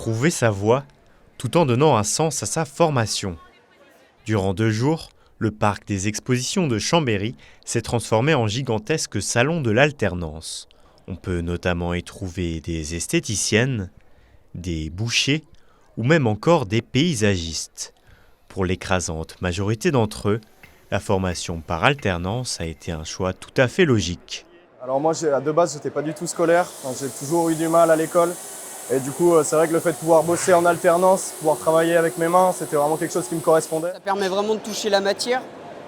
trouver sa voie tout en donnant un sens à sa formation. Durant 2 jours, le parc des expositions de Chambéry s'est transformé en gigantesque salon de l'alternance. On peut notamment y trouver des esthéticiennes, des bouchers ou même encore des paysagistes. Pour l'écrasante majorité d'entre eux, la formation par alternance a été un choix tout à fait logique. Alors moi, de base, j'étais pas du tout scolaire. J'ai toujours eu du mal à l'école. Et du coup, c'est vrai que le fait de pouvoir bosser en alternance, pouvoir travailler avec mes mains, c'était vraiment quelque chose qui me correspondait. Ça permet vraiment de toucher la matière,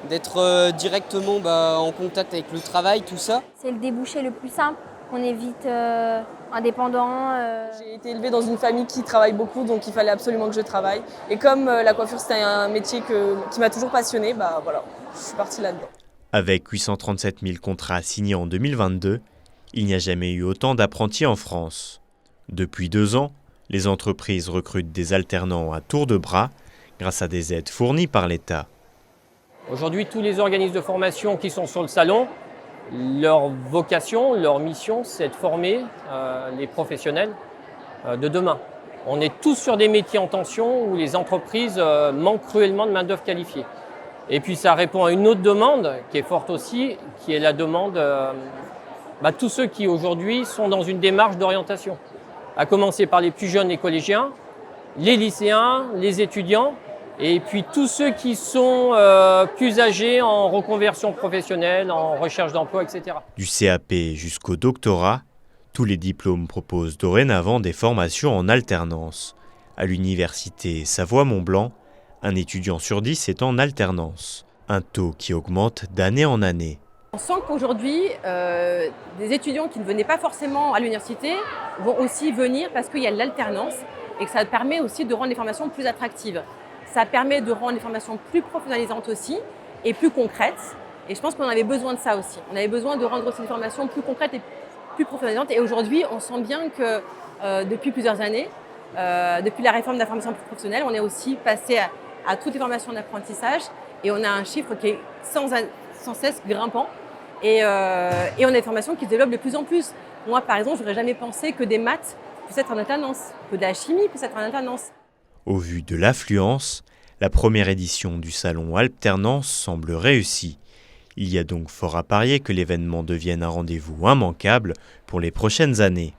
d'être directement en contact avec le travail, tout ça. C'est le débouché le plus simple. On est vite indépendant. J'ai été élevée dans une famille qui travaille beaucoup, donc il fallait absolument que je travaille. Et comme la coiffure, c'était un métier qui m'a toujours passionnée, voilà, je suis partie là-dedans. Avec 837 000 contrats signés en 2022, il n'y a jamais eu autant d'apprentis en France. Depuis 2 ans, les entreprises recrutent des alternants à tour de bras grâce à des aides fournies par l'État. Aujourd'hui, tous les organismes de formation qui sont sur le salon, leur vocation, leur mission, c'est de former les professionnels de demain. On est tous sur des métiers en tension où les entreprises manquent cruellement de main-d'œuvre qualifiée. Et puis ça répond à une autre demande qui est forte aussi, qui est la demande tous ceux qui aujourd'hui sont dans une démarche d'orientation. À commencer par les plus jeunes, les collégiens, les lycéens, les étudiants, et puis tous ceux qui sont plus âgés en reconversion professionnelle, en recherche d'emploi, etc. Du CAP jusqu'au doctorat, tous les diplômes proposent dorénavant des formations en alternance. À l'université Savoie-Mont-Blanc, un étudiant sur 10 est en alternance, un taux qui augmente d'année en année. On sent qu'aujourd'hui, des étudiants qui ne venaient pas forcément à l'université vont aussi venir parce qu'il y a l'alternance et que ça permet aussi de rendre les formations plus attractives. Ça permet de rendre les formations plus professionnalisantes aussi et plus concrètes. Et je pense qu'on avait besoin de ça aussi. On avait besoin de rendre aussi les formations plus concrètes et plus professionnalisantes. Et aujourd'hui, on sent bien que depuis plusieurs années, depuis la réforme de la formation professionnelle, on est aussi passé à toutes les formations d'apprentissage et on a un chiffre qui est sans cesse grimpant et on a des formations qui se développent de plus en plus. Moi, par exemple, je n'aurais jamais pensé que des maths puissent être en alternance, que de la chimie puisse être en alternance. Au vu de l'affluence, la première édition du salon Alternance semble réussie. Il y a donc fort à parier que l'événement devienne un rendez-vous immanquable pour les prochaines années.